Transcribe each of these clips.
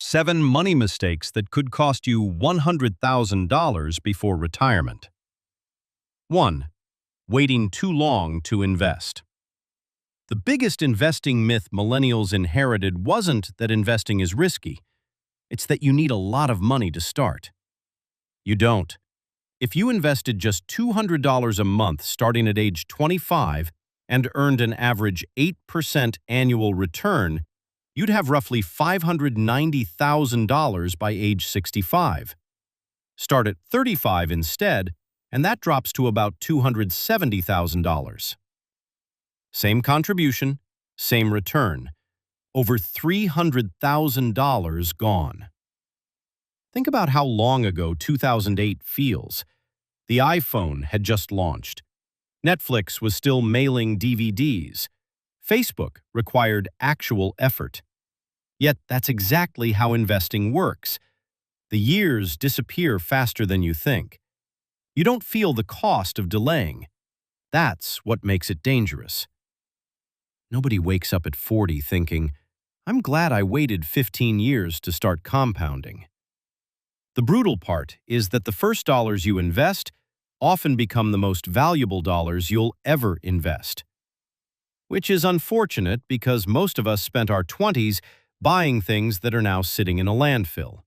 7 money mistakes that could cost you $100,000 before retirement. 1. Waiting too long to invest. The biggest investing myth millennials inherited wasn't that investing is risky. It's that you need a lot of money to start. You don't. If you invested just $200 a month starting at age 25 and earned an average 8% annual return, you'd have roughly $590,000 by age 65. Start at 35 instead, and that drops to about $270,000. Same contribution, same return. Over $300,000 gone. Think about how long ago 2008 feels. The iPhone had just launched. Netflix was still mailing DVDs. Facebook required actual effort. Yet that's exactly how investing works. The years disappear faster than you think. You don't feel the cost of delaying. That's what makes it dangerous. Nobody wakes up at 40 thinking, I'm glad I waited 15 years to start compounding. The brutal part is that the first dollars you invest often become the most valuable dollars you'll ever invest. Which is unfortunate because most of us spent our 20s buying things that are now sitting in a landfill.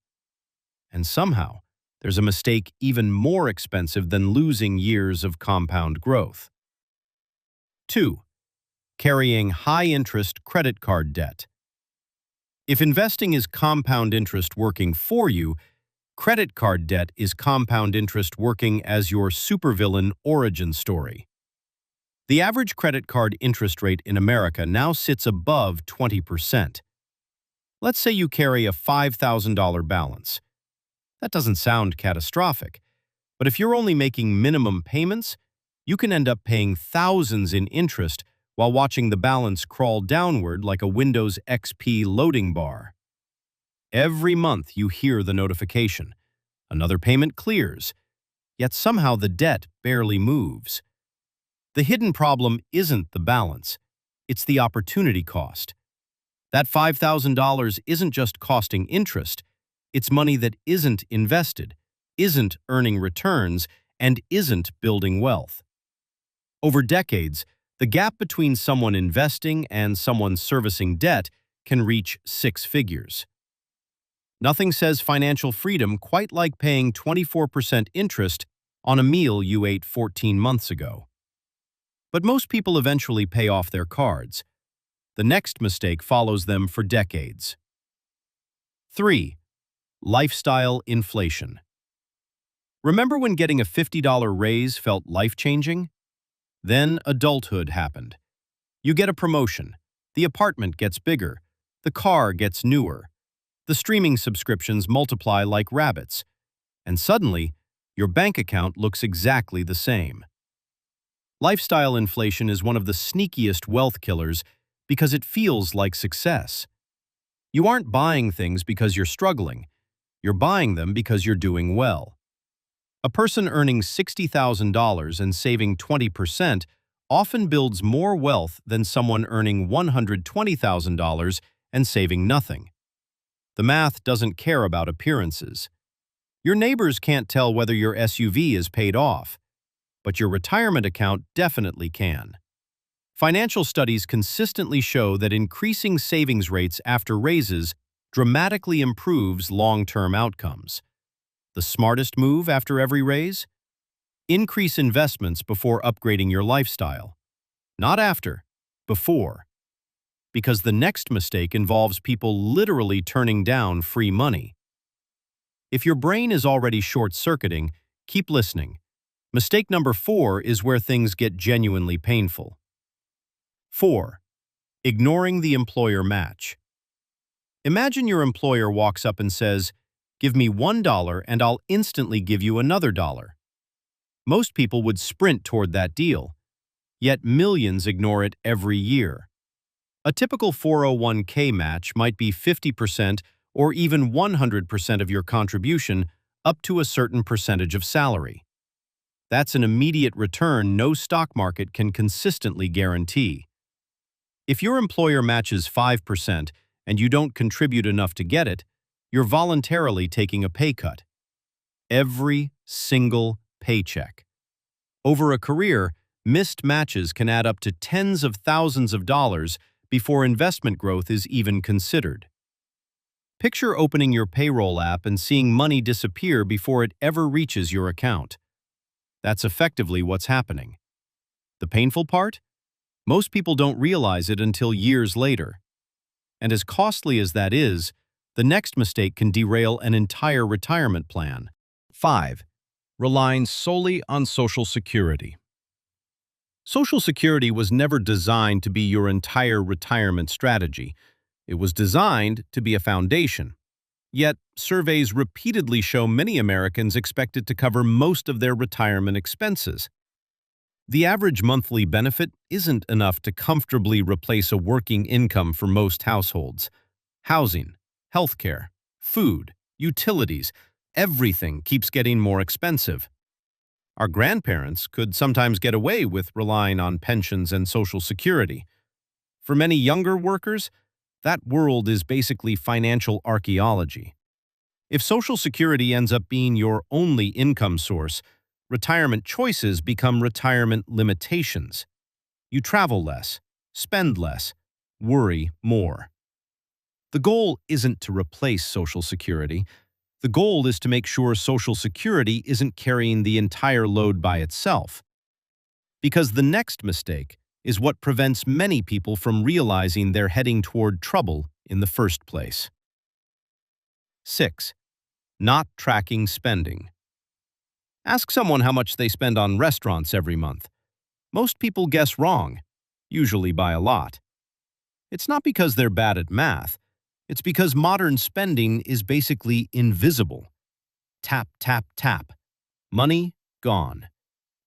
And somehow, there's a mistake even more expensive than losing years of compound growth. 2. Carrying high-interest credit card debt. If investing is compound interest working for you, credit card debt is compound interest working as your supervillain origin story. The average credit card interest rate in America now sits above 20%. Let's say you carry a $5,000 balance. That doesn't sound catastrophic, but if you're only making minimum payments, you can end up paying thousands in interest while watching the balance crawl downward like a Windows XP loading bar. Every month you hear the notification. Another payment clears, yet somehow the debt barely moves. The hidden problem isn't the balance, it's the opportunity cost. That $5,000 isn't just costing interest, it's money that isn't invested, isn't earning returns, and isn't building wealth. Over decades, the gap between someone investing and someone servicing debt can reach 6 figures. Nothing says financial freedom quite like paying 24% interest on a meal you ate 14 months ago. But most people eventually pay off their cards. The next mistake follows them for decades. 3. Lifestyle inflation. Remember when getting a $50 raise felt life-changing? Then adulthood happened. You get a promotion, the apartment gets bigger, the car gets newer, the streaming subscriptions multiply like rabbits, and suddenly, your bank account looks exactly the same. Lifestyle inflation is one of the sneakiest wealth killers because it feels like success. You aren't buying things because you're struggling. You're buying them because you're doing well. A person earning $60,000 and saving 20% often builds more wealth than someone earning $120,000 and saving nothing. The math doesn't care about appearances. Your neighbors can't tell whether your SUV is paid off, but your retirement account definitely can. Financial studies consistently show that increasing savings rates after raises dramatically improves long-term outcomes. The smartest move after every raise? Increase investments before upgrading your lifestyle. Not after, before. Because the next mistake involves people literally turning down free money. If your brain is already short-circuiting, keep listening. Mistake number 4 is where things get genuinely painful. 4. Ignoring the employer match. Imagine your employer walks up and says, "Give me $1 and I'll instantly give you another $1." Most people would sprint toward that deal, yet millions ignore it every year. A typical 401k match might be 50% or even 100% of your contribution up to a certain percentage of salary. That's an immediate return no stock market can consistently guarantee. If your employer matches 5% and you don't contribute enough to get it, You're voluntarily taking a pay cut. Every single paycheck. Over a career, missed matches can add up to tens of thousands of dollars before investment growth is even considered. Picture opening your payroll app and seeing money disappear before it ever reaches your account. That's effectively what's happening. The painful part? Most people don't realize it until years later. And as costly as that is, the next mistake can derail an entire retirement plan. 5. Relying solely on Social Security. Social Security was never designed to be your entire retirement strategy. It was designed to be a foundation. Yet, surveys repeatedly show many Americans expect it to cover most of their retirement expenses. The average monthly benefit isn't enough to comfortably replace a working income for most households. Housing, healthcare, food, utilities, everything keeps getting more expensive. Our grandparents could sometimes get away with relying on pensions and Social Security. For many younger workers, that world is basically financial archaeology. If Social Security ends up being your only income source, retirement choices become retirement limitations. You travel less, spend less, worry more. The goal isn't to replace Social Security. The goal is to make sure Social Security isn't carrying the entire load by itself. Because the next mistake is what prevents many people from realizing they're heading toward trouble in the first place. 6. Not tracking spending. Ask someone how much they spend on restaurants every month. Most people guess wrong, usually by a lot. It's not because they're bad at math. It's because modern spending is basically invisible. Tap, tap, tap. Money gone.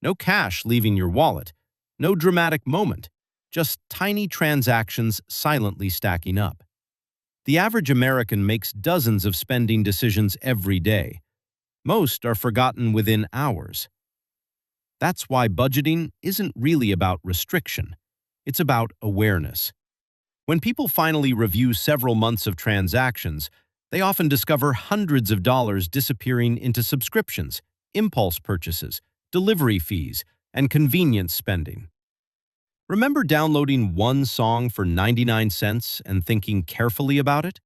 No cash leaving your wallet. No dramatic moment. Just tiny transactions silently stacking up. The average American makes dozens of spending decisions every day. Most are forgotten within hours. That's why budgeting isn't really about restriction. It's about awareness. When people finally review several months of transactions, they often discover hundreds of dollars disappearing into subscriptions, impulse purchases, delivery fees, and convenience spending. Remember downloading one song for 99 cents and thinking carefully about it?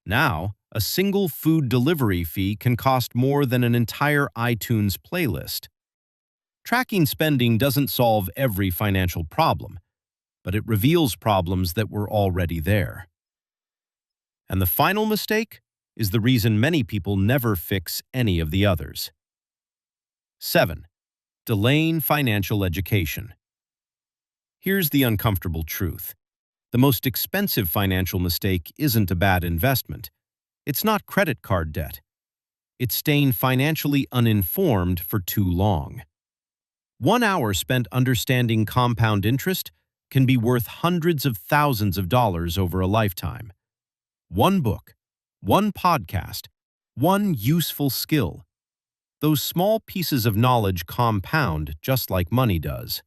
Now, a single food delivery fee can cost more than an entire iTunes playlist. Tracking spending doesn't solve every financial problem, but it reveals problems that were already there. And the final mistake is the reason many people never fix any of the others. 7. Delaying financial education. Here's the uncomfortable truth. The most expensive financial mistake isn't a bad investment. It's not credit card debt. It's staying financially uninformed for too long. 1 hour spent understanding compound interest can be worth hundreds of thousands of dollars over a lifetime. One book, one podcast, one useful skill. Those small pieces of knowledge compound just like money does.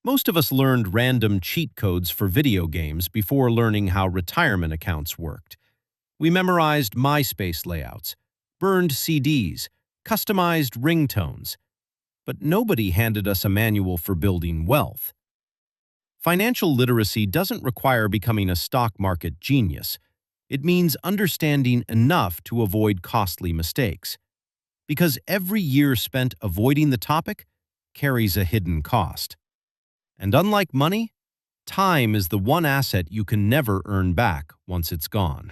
Most of us learned random cheat codes for video games before learning how retirement accounts worked. We memorized MySpace layouts, burned CDs, customized ringtones. But nobody handed us a manual for building wealth. Financial literacy doesn't require becoming a stock market genius. It means understanding enough to avoid costly mistakes. Because every year spent avoiding the topic carries a hidden cost. And unlike money, time is the one asset you can never earn back once it's gone.